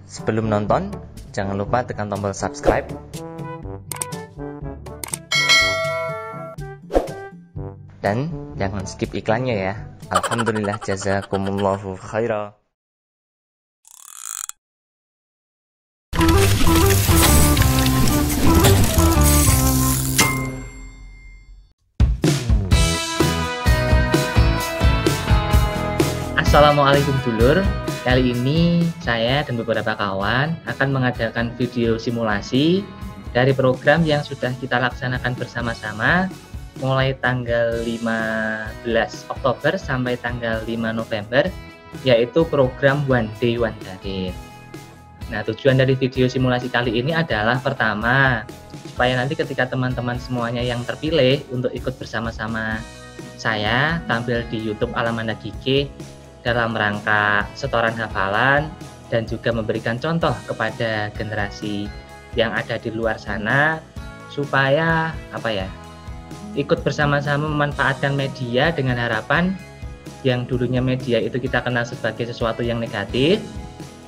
Sebelum nonton, jangan lupa tekan tombol subscribe dan jangan skip iklannya ya. Alhamdulillah, jazakumullahu khairan. Assalamualaikum dulur. Kali ini saya dan beberapa kawan akan mengadakan video simulasi dari program yang sudah kita laksanakan bersama-sama mulai tanggal 15 Oktober sampai tanggal 5 November, yaitu program One Day One Dalil. Nah, tujuan dari video simulasi kali ini adalah pertama, supaya nanti ketika teman-teman semuanya yang terpilih untuk ikut bersama-sama saya tampil di YouTube Alamanda Gigi dalam rangka setoran hafalan dan juga memberikan contoh kepada generasi yang ada di luar sana supaya ikut bersama-sama memanfaatkan media dengan harapan yang dulunya media itu kita kenal sebagai sesuatu yang negatif,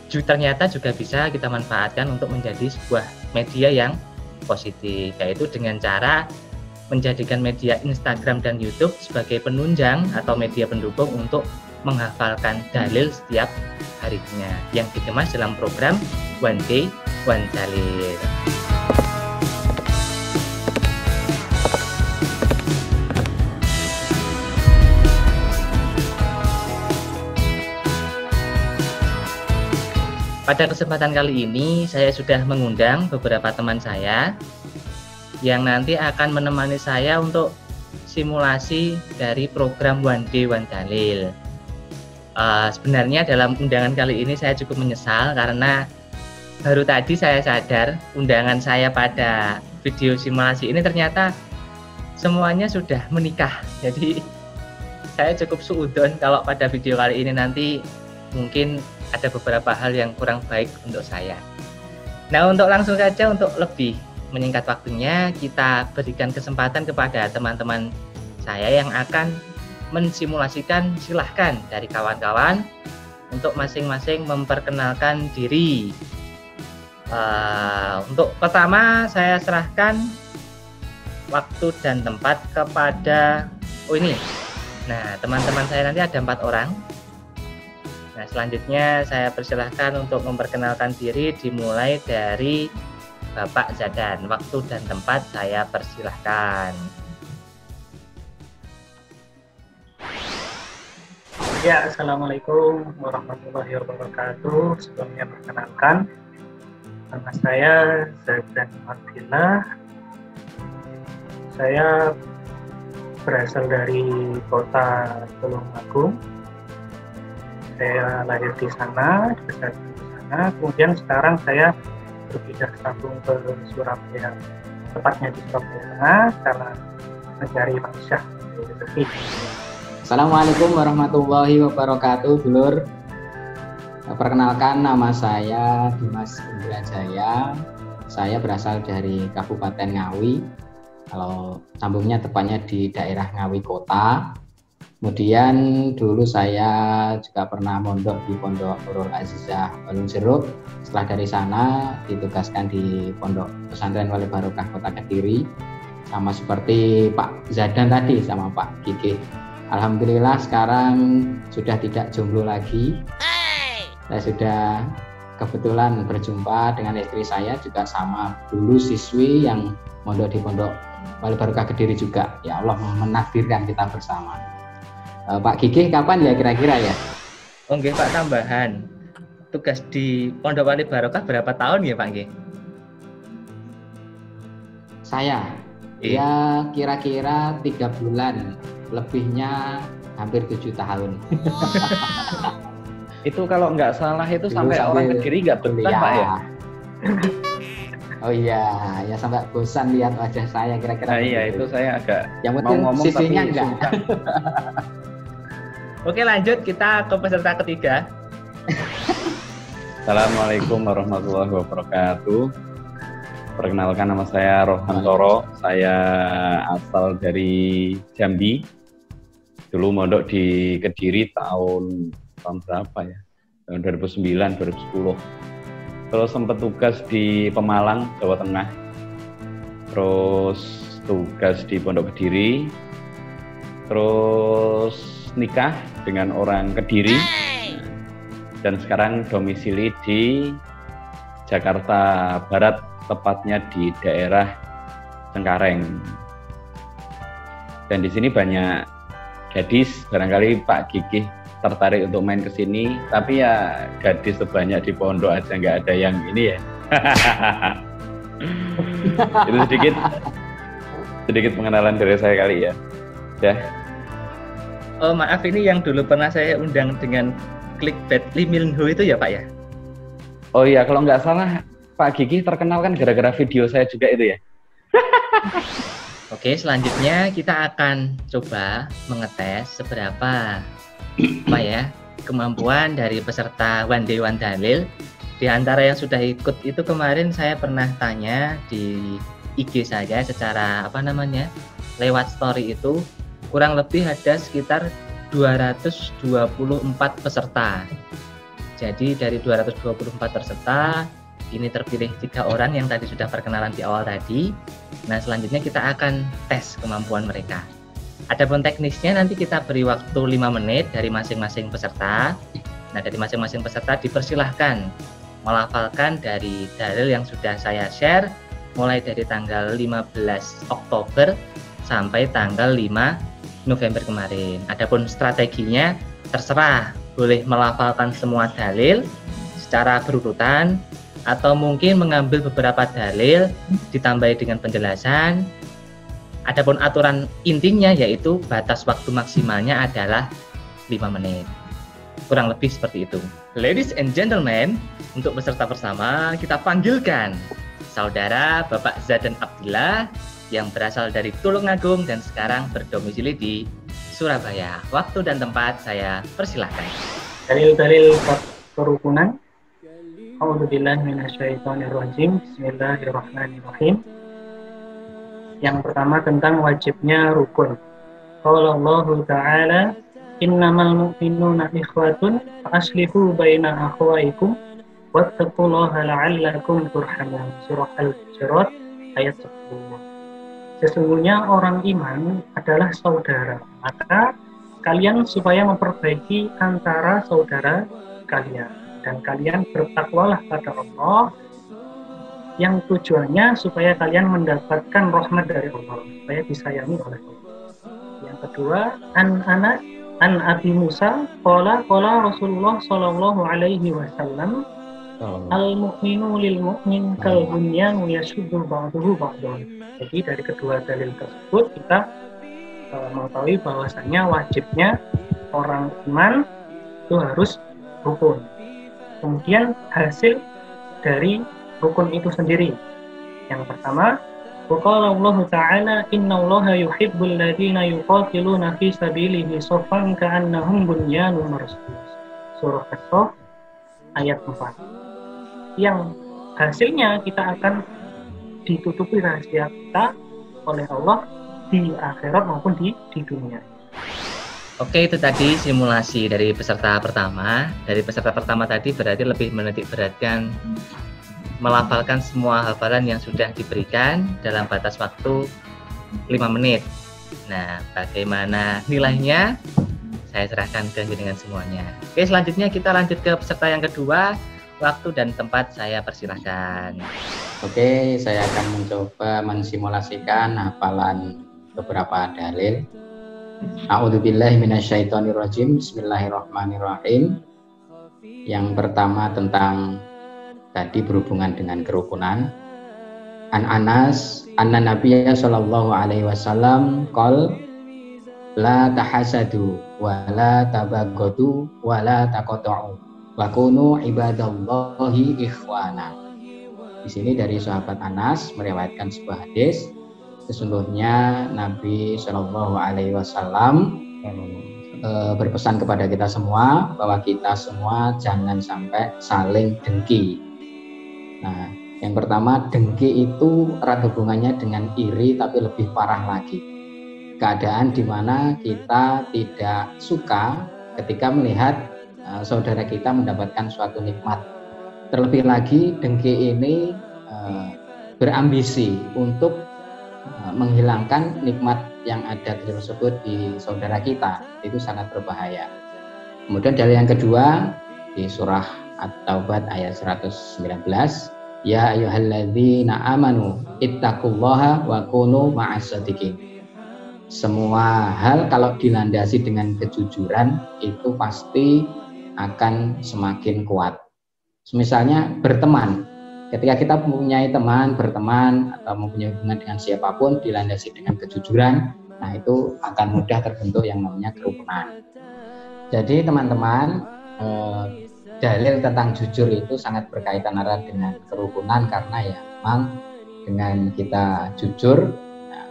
ternyata juga bisa kita manfaatkan untuk menjadi sebuah media yang positif, yaitu dengan cara menjadikan media Instagram dan YouTube sebagai penunjang atau media pendukung untuk menghafalkan dalil setiap harinya yang dikemas dalam program One Day One Dalil. Pada kesempatan kali ini saya sudah mengundang beberapa teman saya yang nanti akan menemani saya untuk simulasi dari program One Day One Dalil. Sebenarnya dalam undangan kali ini saya cukup menyesal karena baru tadi saya sadar undangan saya pada video simulasi ini ternyata semuanya sudah menikah. Jadi saya cukup suudzon kalau pada video kali ini nanti mungkin ada beberapa hal yang kurang baik untuk saya. Nah, untuk langsung saja untuk lebih menyingkat waktunya, kita berikan kesempatan kepada teman-teman saya yang akan mensimulasikan. Silahkan dari kawan-kawan untuk masing-masing memperkenalkan diri. Untuk pertama saya serahkan waktu dan tempat kepada Nah, teman-teman saya nanti ada 4 orang. Nah, selanjutnya saya persilahkan untuk memperkenalkan diri dimulai dari Bapak Zadan. Waktu dan tempat saya persilahkan. Ya, Assalamualaikum warahmatullahi wabarakatuh. Sebelumnya perkenalkan, nama saya Zadan Abdillah. Saya berasal dari kota Tulungagung. Saya lahir di sana, besar di sana. Kemudian sekarang saya berpindah kampung ke Surabaya, tepatnya di Surabaya Tengah, karena mencari manusia rezeki. Assalamualaikum warahmatullahi wabarakatuh, dulur. Perkenalkan, nama saya Dimas Indra-Jaya. Saya berasal dari Kabupaten Ngawi. Kalau sambungnya tepatnya di daerah Ngawi Kota. Kemudian dulu saya juga pernah mondok di Pondok Nurul Azizah Balung Jeruk. Setelah dari sana ditugaskan di Pondok Pesantren Wali Barokah Kota Kediri, sama seperti Pak Zadan tadi sama Pak Gigi. Alhamdulillah sekarang sudah tidak jomblo lagi. Saya sudah kebetulan berjumpa dengan istri saya juga sama dulu siswi yang mondok di Pondok Wali Barokah Kediri juga. Ya Allah menakdirkan kita bersama. Pak Gigi kapan ya kira-kira ya? Oke Pak, tambahan. Tugas di Pondok Wali Barokah berapa tahun ya Pak Gigi? Saya ya kira-kira 3 bulan. Lebihnya hampir 7 tahun. Itu kalau nggak salah itu sampai orang Kediri nggak betah Pak ya? Oh iya, ya sampai bosan lihat wajah saya kira-kira. Nah, iya itu saya agak yang penting mau ngomong sisinya tapi enggak. Oke, lanjut kita ke peserta ketiga. Assalamualaikum warahmatullahi wabarakatuh. Perkenalkan, nama saya Rohan Toro. Saya asal dari Jambi. Dulu mondok di Kediri tahun berapa ya? Tahun 2009, 2010. terus sempat tugas di Pemalang, Jawa Tengah, terus tugas di Pondok Kediri, terus nikah dengan orang Kediri, dan sekarang domisili di Jakarta Barat, tepatnya di daerah Cengkareng. Dan di sini banyak gadis, barangkali Pak Gigih tertarik untuk main ke sini, tapi ya gadis sebanyak di pondok aja nggak ada yang ini ya. Itu sedikit pengenalan dari saya kali ya. Oh maaf, ini yang dulu pernah saya undang dengan clickbait Lee Min Ho itu ya Pak ya? Oh iya, kalau nggak salah Pak Gigih terkenal kan gara-gara video saya juga itu ya. Oke, selanjutnya kita akan coba mengetes seberapa kemampuan dari peserta One Day One Dalil. Di antara yang sudah ikut itu kemarin saya pernah tanya di IG saya secara lewat story itu, kurang lebih ada sekitar 224 peserta. Jadi dari 224 peserta ini terpilih 3 orang yang tadi sudah perkenalan di awal tadi. Nah, selanjutnya kita akan tes kemampuan mereka. Adapun teknisnya nanti kita beri waktu 5 menit dari masing-masing peserta. Nah, dari masing-masing peserta dipersilahkan melafalkan dari dalil yang sudah saya share mulai dari tanggal 15 Oktober sampai tanggal 5 November kemarin. Adapun strateginya terserah, boleh melafalkan semua dalil secara berurutan atau mungkin mengambil beberapa dalil ditambahi dengan penjelasan. Adapun aturan intinya yaitu batas waktu maksimalnya adalah 5 menit. Kurang lebih seperti itu. Ladies and gentlemen, untuk peserta bersama kita panggilkan Saudara Bapak Zadan Abdillah yang berasal dari Tulungagung dan sekarang berdomisili di Surabaya. Waktu dan tempat saya persilahkan. Dalil-dalil kerukunan. A'udzubillahi minasyaitonirrajim. Bismillahirrahmanirrahim. Yang pertama tentang wajibnya rukun. Qala Allahu ta'ala, innamal mu'minuna ikhwatun fa'aslihu baina akhwaikum wattaqullaha la'allakum turhamun. Surah Al-Hujurat ayat 10. Sesungguhnya orang iman adalah saudara, maka kalian supaya memperbaiki antara saudara kalian, dan kalian bertakwalah pada Allah, yang tujuannya supaya kalian mendapatkan rahmat dari Allah, supaya disayangi oleh Allah. Yang kedua, an Abi Musa qala Rasulullah sallallahu alaihi wasallam, al-mu'minu lil mu'min kal bunyan yashuddu ba'duhu ba'dan. Jadi dari kedua dalil tersebut kita mengetahui bahwasannya wajibnya orang iman itu harus rukun. Kemudian hasil dari rukun itu sendiri. Yang pertama, qala Allah Ta'ala, innallaha yuhibbul ladzina yuqatiluna fi sabilihi shaffan ka'annahum bunyanun marsus. Surah As-Saff ayat 4. Yang hasilnya kita akan ditutupi rahasia kita oleh Allah di akhirat maupun di dunia. Oke, itu tadi simulasi dari peserta pertama. Dari peserta pertama tadi berarti lebih menitik beratkan melafalkan semua hafalan yang sudah diberikan dalam batas waktu 5 menit. Nah, bagaimana nilainya? Saya serahkan ke dengan semuanya. Oke, selanjutnya kita lanjut ke peserta yang kedua. Waktu dan tempat saya persilahkan. Oke, saya akan mencoba mensimulasikan hafalan beberapa dalil. A'udzubillahi minasyaitonirrajim. Bismillahirrahmanirrahim. Yang pertama tentang tadi berhubungan dengan kerukunan. An Anas anna Nabiyya sallallahu alaihi wasallam qol la tahasadu wa la tabaghadu wa la taqata'u wa kunu ibadallahi ikhwana. Di sini dari sahabat Anas meriwayatkan sebuah hadis, sesungguhnya Nabi Shallallahu Alaihi Wasallam berpesan kepada kita semua bahwa kita semua jangan sampai saling dengki. Nah, yang pertama, dengki itu erat hubungannya dengan iri, tapi lebih parah lagi. Keadaan di mana kita tidak suka ketika melihat saudara kita mendapatkan suatu nikmat. Terlebih lagi dengki ini berambisi untuk menghilangkan nikmat yang ada tersebut di saudara kita, itu sangat berbahaya. Kemudian dalil yang kedua di surah At-Taubah ayat 119, ya ayyuhalladzina amanu ittaqullaha wa kunu ma'as-shadiqin. Semua hal kalau dilandasi dengan kejujuran itu pasti akan semakin kuat. Misalnya berteman, ketika kita mempunyai teman, berteman atau mempunyai hubungan dengan siapapun dilandasi dengan kejujuran, nah itu akan mudah terbentuk yang namanya kerukunan. Jadi teman-teman, dalil tentang jujur itu sangat berkaitan erat dengan kerukunan, karena ya memang dengan kita jujur, nah,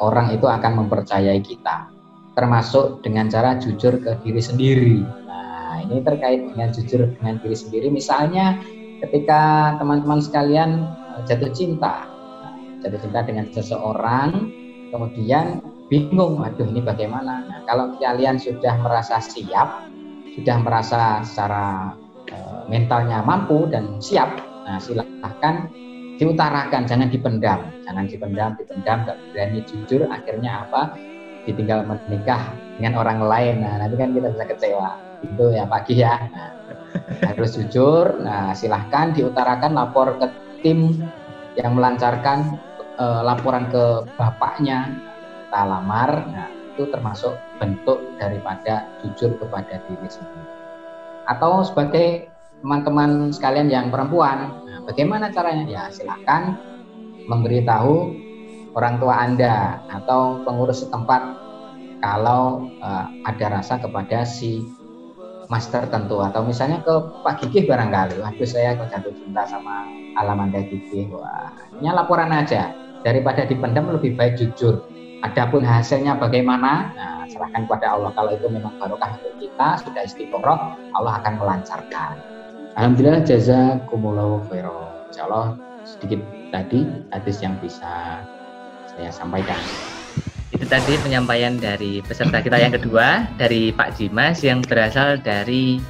orang itu akan mempercayai kita, termasuk dengan cara jujur ke diri sendiri. Nah, ini terkait dengan jujur dengan diri sendiri. Misalnya ketika teman-teman sekalian jatuh cinta dengan seseorang, kemudian bingung, aduh ini bagaimana. Nah, kalau kalian sudah merasa siap, sudah merasa secara mentalnya mampu dan siap, nah silahkan diutarakan, jangan dipendam, gak berani jujur, akhirnya apa? Ditinggal menikah dengan orang lain. Nah, nanti kan kita bisa kecewa. Itu ya Pak Ki ya. Nah, harus jujur. Nah, silahkan diutarakan, lapor ke tim yang melancarkan laporan ke bapaknya, kita lamar. Nah, itu termasuk bentuk daripada jujur kepada diri sendiri. Atau sebagai teman-teman sekalian yang perempuan, nah, bagaimana caranya? Ya silahkan memberitahu orang tua Anda atau pengurus setempat kalau ada rasa kepada si mas tertentu, atau misalnya ke Pak Gigih barangkali, waduh saya kok jatuh cinta sama Alamanda Gigih, wah ini laporan aja, daripada dipendam lebih baik jujur. Adapun hasilnya bagaimana, nah serahkan kepada Allah. Kalau itu memang barokah untuk kita, sudah istiqoroh, Allah akan melancarkan. Alhamdulillah, jazakumullahu khairan. Insyaallah sedikit tadi hadis yang bisa saya sampaikan. Itu tadi penyampaian dari peserta kita yang kedua, dari Pak Dimas yang berasal dari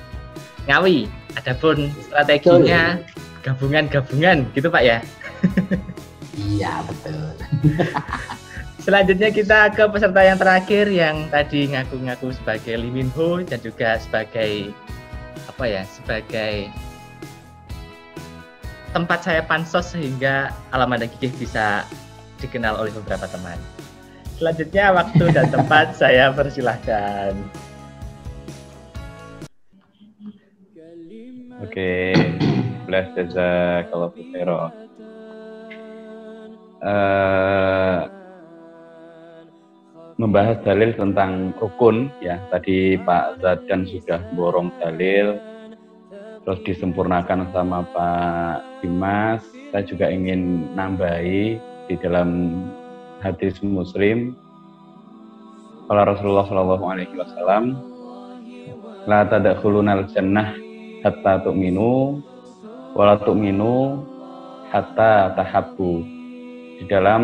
Ngawi. Adapun strateginya gabungan-gabungan gitu Pak ya? Iya betul. Selanjutnya kita ke peserta yang terakhir yang tadi ngaku-ngaku sebagai Lee Min Ho dan juga sebagai sebagai tempat saya pansos sehingga Alamanda Gigih bisa dikenal oleh beberapa teman. Selanjutnya waktu dan tempat saya persilahkan. Oke, belas jazakallahu khairan. Membahas dalil tentang rukun ya, tadi Pak Zadan sudah borong dalil, terus disempurnakan sama Pak Dimas. Saya juga ingin nambahi di dalam hadis Muslim, kalau Rasulullah SAW, la tadkhulunal jannah hatta tu'minu wa la tu'minu hatta tahabbu. Di dalam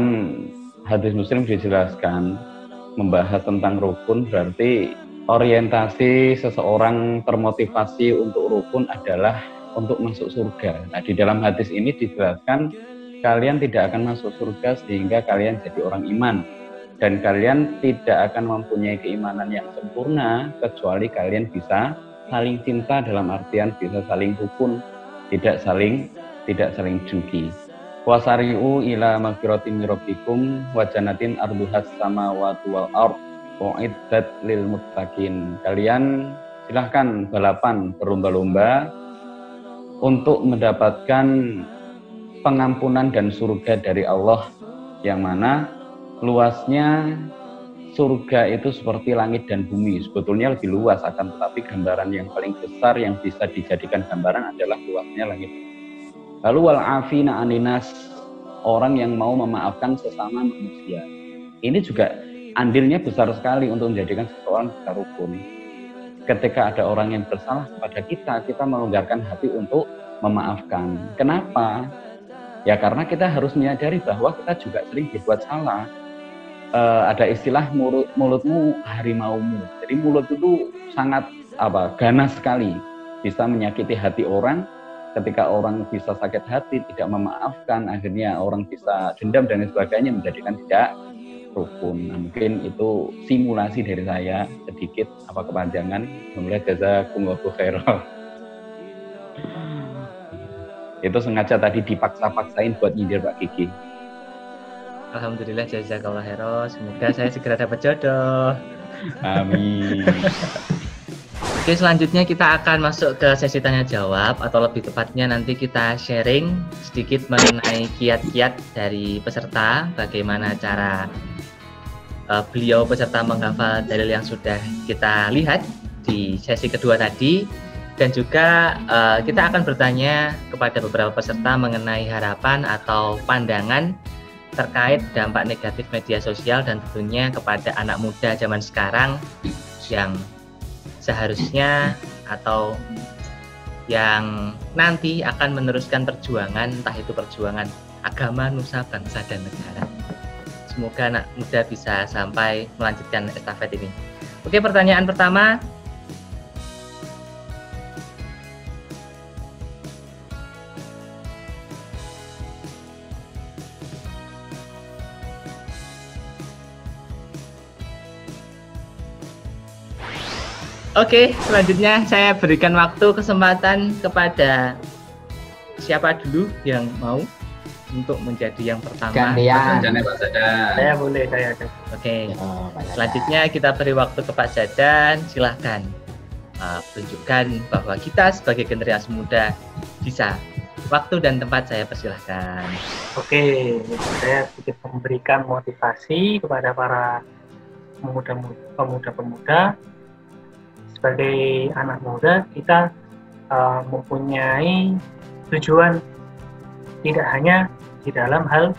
hadis Muslim dijelaskan, membahas tentang rukun berarti orientasi seseorang termotivasi untuk rukun adalah untuk masuk surga. Nah, di dalam hadis ini dijelaskan kalian tidak akan masuk surga sehingga kalian jadi orang iman, dan kalian tidak akan mempunyai keimanan yang sempurna kecuali kalian bisa saling cinta, dalam artian bisa saling rukun, tidak saling dengki. Wasari'u ila magfiratin min rabbikum wa jannatin arduhas samawati wal ard uiddat lil muttaqin. Kalian silahkan balapan, berlomba-lomba untuk mendapatkan pengampunan dan surga dari Allah, yang mana luasnya surga itu seperti langit dan bumi. Sebetulnya lebih luas, akan tetapi gambaran yang paling besar yang bisa dijadikan gambaran adalah luasnya langit. Lalu wal afina aninas, orang yang mau memaafkan sesama manusia. Ini juga andilnya besar sekali untuk menjadikan seseorang bisa rukun. Ketika ada orang yang bersalah kepada kita melonggarkan hati untuk memaafkan. Kenapa? Ya karena kita harus menyadari bahwa kita juga sering berbuat salah. Ada istilah mulutmu harimaumu. Jadi mulut itu sangat ganas sekali, bisa menyakiti hati orang, ketika orang bisa sakit hati, tidak memaafkan, akhirnya orang bisa dendam dan sebagainya, menjadikan tidak rukun. Nah, mungkin itu simulasi dari saya sedikit, apa kepanjangan. Mulai jazakumullahu khairan. Itu sengaja tadi dipaksa-paksain buat nyindir Pak Kiki. Alhamdulillah, jazakallah khairan. Semoga saya segera dapat jodoh. Amin. Oke, selanjutnya kita akan masuk ke sesi tanya jawab, atau lebih tepatnya nanti kita sharing sedikit mengenai kiat-kiat dari peserta, bagaimana cara beliau peserta menghafal dalil yang sudah kita lihat di sesi kedua tadi, dan juga kita akan bertanya kepada beberapa peserta mengenai harapan atau pandangan terkait dampak negatif media sosial, dan tentunya kepada anak muda zaman sekarang yang seharusnya atau yang nanti akan meneruskan perjuangan, entah itu perjuangan agama, nusa, bangsa, dan negara. Semoga anak muda bisa sampai melanjutkan estafet ini. Oke, pertanyaan pertama. Oke, selanjutnya saya berikan waktu kesempatan kepada siapa dulu yang mau untuk menjadi yang pertama. Gantian. Pak Zadan. Saya boleh, saya ada. Oke, Oh, Pak Zadan. selanjutnya kita beri waktu ke Pak Zadan. Silahkan tunjukkan bahwa kita sebagai generasi muda bisa. Waktu dan tempat saya persilahkan. Oke, saya sedikit memberikan motivasi kepada para pemuda-pemuda. Sebagai anak muda, kita mempunyai tujuan tidak hanya di dalam hal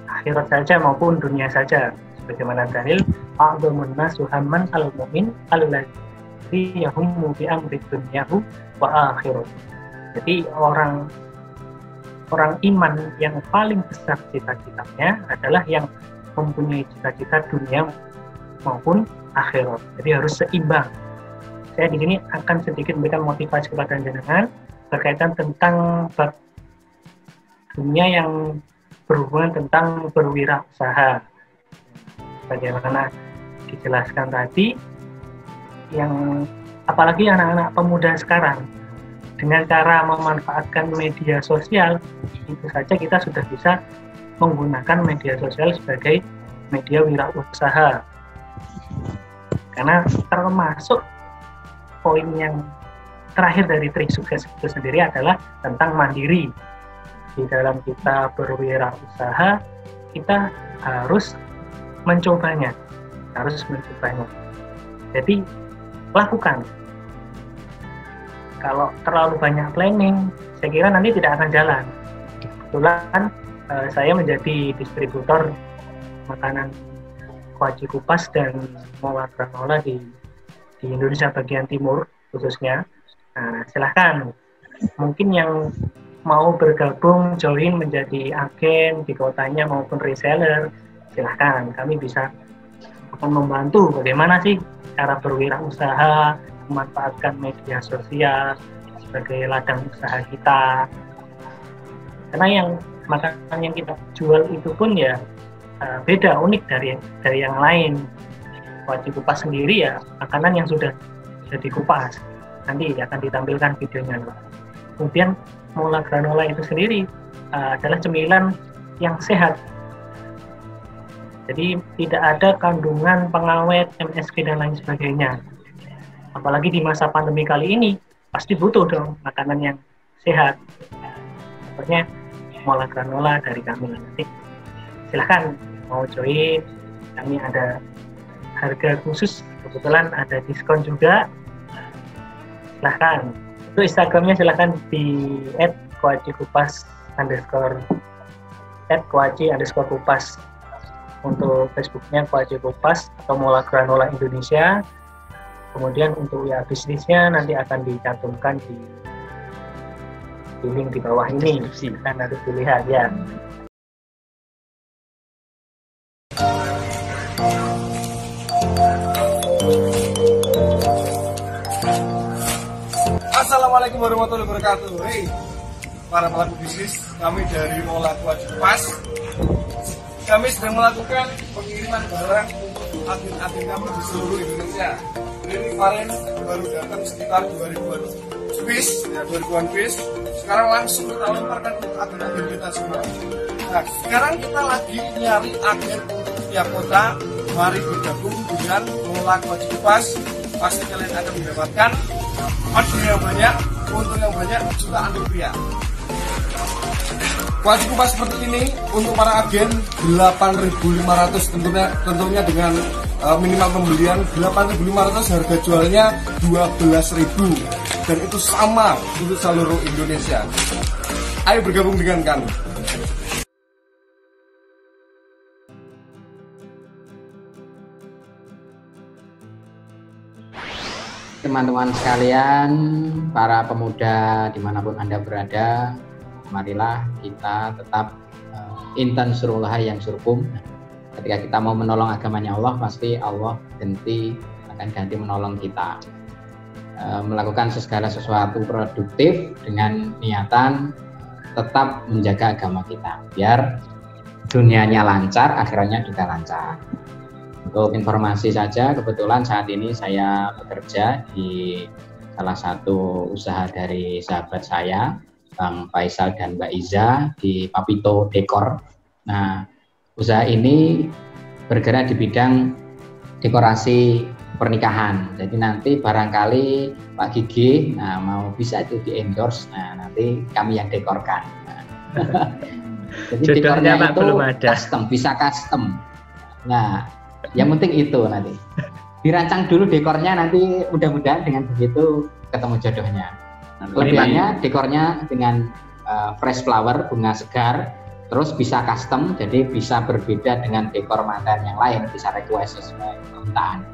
akhirat saja maupun dunia saja. Sebagaimana dalil, a'dhamun nasu hamman al-mu'min alladzi yahummu bi amri dunyahu wa akhirat. Jadi orang iman yang paling besar cita-citanya adalah yang mempunyai cita-cita dunia maupun akhirat. Jadi harus seimbang. Saya di sini akan sedikit memberikan motivasi kepada jenengan berkaitan tentang dunia yang berhubungan tentang berwirausaha. Bagaimana dijelaskan tadi, yang apalagi anak-anak pemuda sekarang dengan cara memanfaatkan media sosial, itu saja kita sudah bisa menggunakan media sosial sebagai media wirausaha. Karena termasuk poin yang terakhir dari trik sukses itu sendiri adalah tentang mandiri. Di dalam kita berwirausaha, kita harus mencobanya. Jadi, lakukan. Kalau terlalu banyak planning, saya kira nanti tidak akan jalan. Kebetulan saya menjadi distributor makanan kuaci kupas dan mola granola di Indonesia bagian timur khususnya. Nah, silahkan, mungkin yang mau bergabung, join menjadi agen di kotanya maupun reseller, silahkan, kami bisa akan membantu bagaimana sih cara berwirausaha, memanfaatkan media sosial sebagai ladang usaha kita. Karena yang makanan yang kita jual itu pun ya beda, unik dari yang lain. Kuaci kupas sendiri ya makanan yang sudah dikupas, nanti akan ditampilkan videonya. Kemudian mola granola itu sendiri adalah cemilan yang sehat, jadi tidak ada kandungan pengawet, MSG dan lain sebagainya. Apalagi di masa pandemi kali ini pasti butuh dong makanan yang sehat. Sepertinya mola granola dari kami. Nanti silahkan mau join, kami ada harga khusus, kebetulan ada diskon juga. Silahkan, itu Instagramnya silahkan di @kuacikupas_, @kuaci_kupas. Untuk Facebooknya Kuaci Kupas atau Mola Granola Indonesia. Kemudian untuk ya bisnisnya nanti akan dicantumkan di link di bawah ini, silahkan harus dilihat ya. Assalamualaikum warahmatullahi wabarakatuh. Hey, para pelaku bisnis, kami dari Mola Kuaci Kupas. Kami sedang melakukan pengiriman barang untuk agen-agen kami di seluruh Indonesia. Ini kemarin baru datang sekitar 2000-an piece, ya 2000-an piece. Sekarang langsung kita lemparkan untuk agen-agen kita semua. Nah, sekarang kita lagi nyari agen untuk setiap kota. Mari bergabung dengan Mola Kuaci Kupas. Pasti kalian akan mendapatkan hadiah yang banyak, untung yang banyak, jutaan rupiah. Kuaci Kupas seperti ini untuk para agen 8.500 tentunya dengan minimal pembelian 8.500, harga jualnya 12.000 dan itu sama untuk seluruh Indonesia. Ayo bergabung dengan kami. Teman-teman sekalian, para pemuda dimanapun Anda berada, marilah kita tetap intan surullah yang surkum. Ketika kita mau menolong agamanya Allah, pasti Allah akan ganti menolong kita. Melakukan segala sesuatu produktif dengan niatan tetap menjaga agama kita, biar dunianya lancar, akhiratnya juga lancar. Untuk informasi saja, kebetulan saat ini saya bekerja di salah satu usaha dari sahabat saya, Bang Faisal dan Mbak Iza, di Papito Dekor. Nah, usaha ini bergerak di bidang dekorasi pernikahan. Jadi nanti barangkali Pak Gigi mau bisa itu di endorse, nanti kami yang dekorkan. Jadi dekornya Pak, itu belum ada. bisa custom. Nah, yang penting itu nanti dirancang dulu dekornya, nanti mudah-mudahan dengan begitu ketemu jodohnya. Kelebihannya dekornya dengan fresh flower, bunga segar, terus bisa custom, jadi bisa berbeda dengan dekor mantan yang lain, bisa request sesuai permintaan.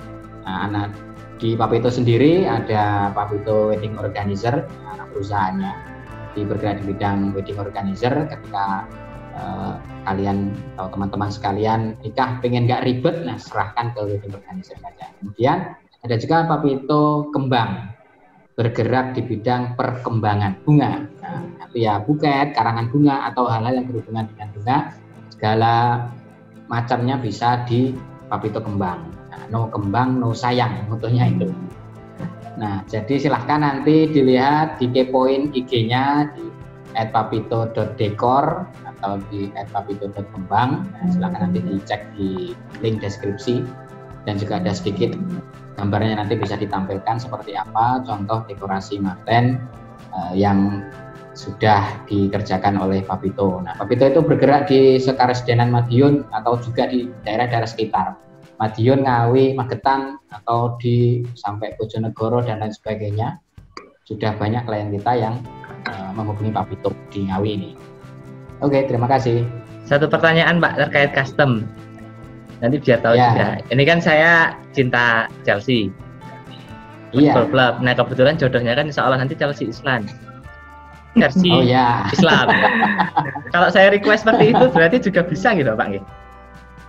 Nah, di Papito sendiri ada Papito Wedding Organizer, perusahaannya bergerak di bidang wedding organizer. Ketika kalian atau teman-teman sekalian nikah pengen nggak ribet, serahkan ke wedding organizer saja. Kemudian ada juga Papito Kembang, bergerak di bidang perkembangan bunga. Itu ya buket, karangan bunga, atau hal-hal yang berhubungan dengan bunga, segala macamnya bisa di Papito Kembang. No kembang, no sayang, motonya itu. Nah, jadi silahkan nanti dilihat, dikepoin IG-nya di @papito.dekor atau di @papito.kembang. Silahkan nanti dicek di link deskripsi, dan juga ada sedikit gambarnya nanti bisa ditampilkan seperti apa contoh dekorasi manten yang sudah dikerjakan oleh Papito. Nah, Papito itu bergerak di Sekaresidenan Madiun atau juga di daerah-daerah sekitar Madiun, Ngawi, Magetan, atau di sampai Bojonegoro dan lain sebagainya. Sudah banyak klien kita yang menghubungi Papito di Ngawi ini. Oke, terima kasih. Satu pertanyaan Pak terkait custom. Nanti biar tahu juga. Ini kan saya cinta Chelsea. Football Club. Nah, kebetulan jodohnya kan insya Allah nanti Chelsea Islam. Versi Islam. Kalau saya request seperti itu berarti juga bisa gitu Pak?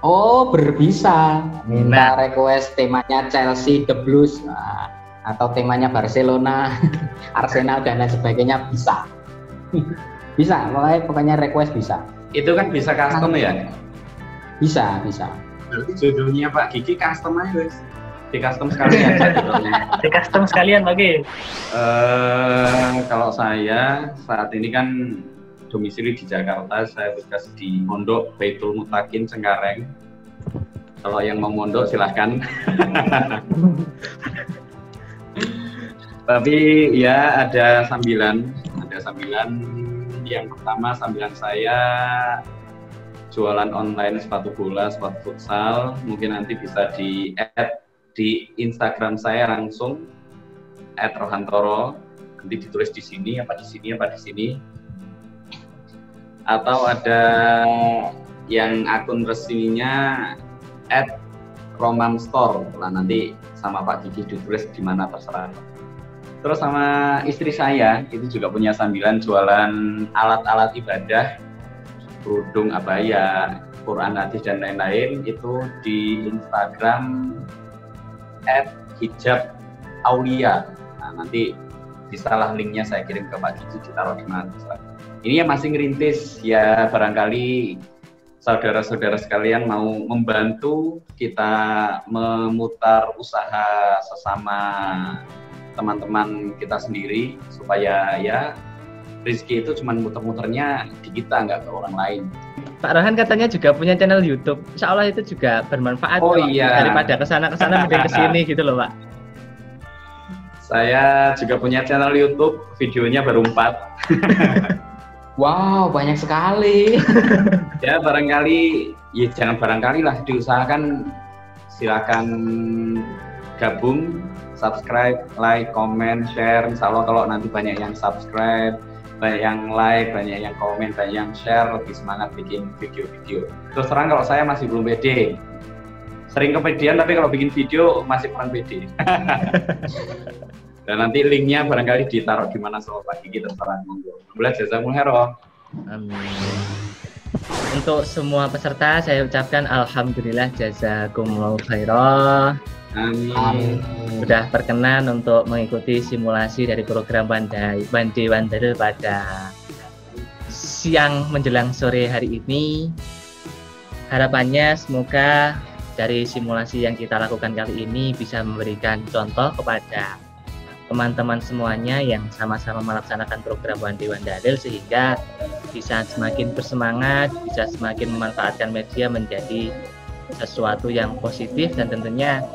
Oh, berbisa. Minta request temanya Chelsea, The Blues, atau temanya Barcelona, Arsenal dan lain sebagainya bisa. Bisa, pokoknya request bisa. Itu kan bisa custom ya? Bisa. Berarti judulnya Pak Gigi custom aja guys. Di custom sekalian judulnya. Di custom sekalian lagi. Kalau saya saat ini kan domisili di Jakarta, saya tugas di Mondok Baitul Mutakin Cengkareng. Kalau yang mau mondok silahkan. Tapi ya ada sambilan. Yang pertama sambilan saya jualan online sepatu bola, sepatu futsal. Mungkin nanti bisa di add di Instagram saya langsung @rohantoro. Nanti ditulis di sini apa di sini. Atau ada yang akun resminya @romamstore. Nah, nanti sama Pak Gigi ditulis di mana terserah. Terus sama istri saya itu juga punya sambilan jualan alat-alat ibadah, kerudung, abaya, Quran, hadis dan lain-lain, itu di Instagram @hijabaulia. Nah, nanti bisalah linknya saya kirim ke Pak Gigi, ditaruh di mana. Ini yang masih ngerintis, ya barangkali saudara-saudara sekalian mau membantu kita memutar usaha sesama teman-teman kita sendiri, supaya ya rezeki itu cuma muter-muternya di kita, nggak ke orang lain. Pak Rohan katanya juga punya channel YouTube. Insya Allah itu juga bermanfaat. Oh iya. Daripada kesana mending kesini gitu loh Pak. Saya juga punya channel YouTube, videonya baru 4. Wow, banyak sekali. Ya barangkali, ya jangan barangkali lah, diusahakan, silakan gabung, subscribe, like, comment, share. Insya Allah kalau nanti banyak yang subscribe, banyak yang like, banyak yang komen, banyak yang share, lebih semangat bikin video-video. Terus terang kalau saya masih belum pede, sering kepedean tapi kalau bikin video masih kurang pede. Dan nanti linknya barangkali ditaruh di mana sama Pak Gigi, terserah monggo. Jazakumullah khairan. Amin. Untuk semua peserta saya ucapkan alhamdulillah jazakumullah khairan. Amin. Sudah berkenan untuk mengikuti simulasi dari program Bandi Wandel pada siang menjelang sore hari ini. Harapannya semoga dari simulasi yang kita lakukan kali ini bisa memberikan contoh kepada teman-teman semuanya yang sama-sama melaksanakan program Bandi Wandel, sehingga bisa semakin bersemangat, bisa semakin memanfaatkan media menjadi sesuatu yang positif, dan tentunya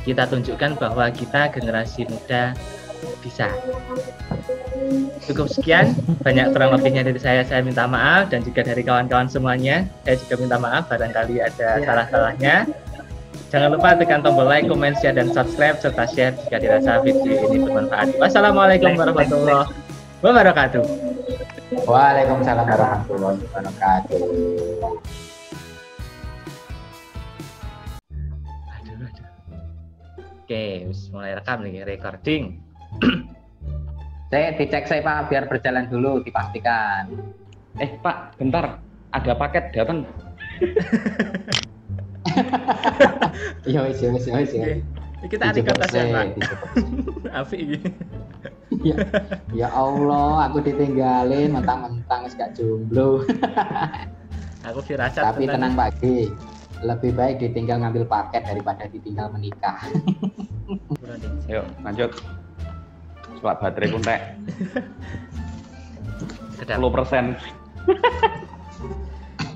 kita tunjukkan bahwa kita generasi muda bisa. Cukup sekian, banyak kurang lebihnya dari saya minta maaf, dan juga dari kawan-kawan semuanya saya juga minta maaf barangkali ada salah-salahnya. Jangan lupa tekan tombol like, comment, share, dan subscribe, serta share jika dirasa video ini bermanfaat. Wassalamualaikum warahmatullahi wabarakatuh. Waalaikumsalam warahmatullahi wabarakatuh. Oke, mulai rekam nih, recording. Saya dicek saya Pak, biar berjalan dulu, dipastikan. Pak, bentar, ada paket datang. Iya. Kita record aja Pak. Afi iki. Ya Allah, aku ditinggalin mentang-mentang gak jomblo. Aku firasat. Tapi tenang Pak G, lebih baik ditinggal ngambil paket daripada ditinggal menikah. Yuk lanjut. Selak baterai kuntek 10%.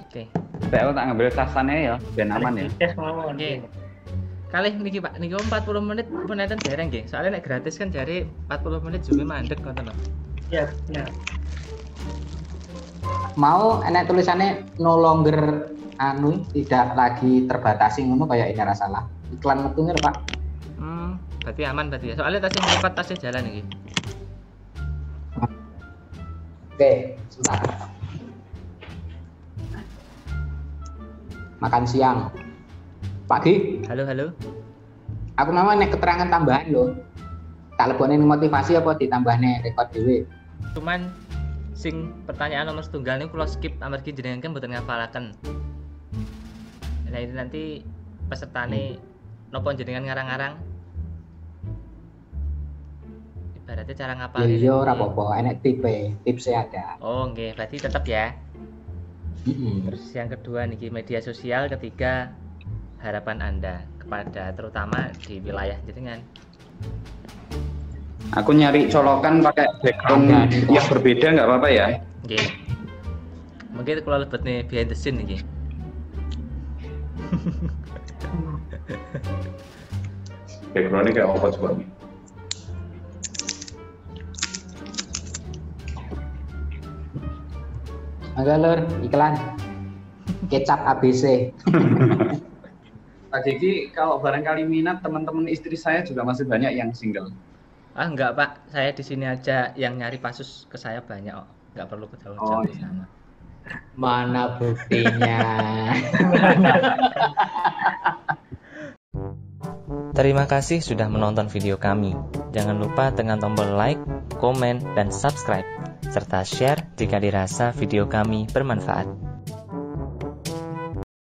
Oke. Saya tak ngambil casannya ya, ben aman ya. Oke. Kali niki Pak, niki 40 menit penonton dereng nggih. Soalnya nek gratis kan jare 40 menit Zoom mandek ngoten lho. Iya. Mau enak tulisannya no longer tidak lagi terbatasi ngono kayak ini salah. Iklan metunya lho Pak. Berarti aman berarti ya. Soalnya tasnya melipat, tasnya jalan iki. Oke, sebentar. Makan siang. Pak Gi. Halo. Aku mau nek keterangan tambahan loh. Tak lebonin motivasi apa ditambahne rekod dhewe. Cuman sing pertanyaan nomor setunggal ini kula skip amargi jenengan kan mboten ngafalaken. Nah ini nanti pesertane nopo jenengan ngarang-ngarang. Ibaratnya cara ngapalin. Iya ora apa-apa, enek tipsnya ada. Oh nggih, berarti tetap ya. Terus yang kedua nih media sosial, ketiga harapan Anda kepada terutama di wilayah jenengan. Aku nyari colokan pakai background yang berbeda nggak apa-apa ya? Oke. Mungkin kalau lebet nih behind the scene nih. Backgroundnya kayak apa coba? Agak lur, iklan kecap ABC. Pak Gigi, kalau barangkali minat teman-teman istri saya juga masih banyak yang single. Enggak Pak, saya di sini aja yang nyari pasus ke saya banyak kok. Enggak perlu ke jauh-jauh ke sana. Mana buktinya? Terima kasih sudah menonton video kami. Jangan lupa tekan tombol like, komen, dan subscribe serta share jika dirasa video kami bermanfaat.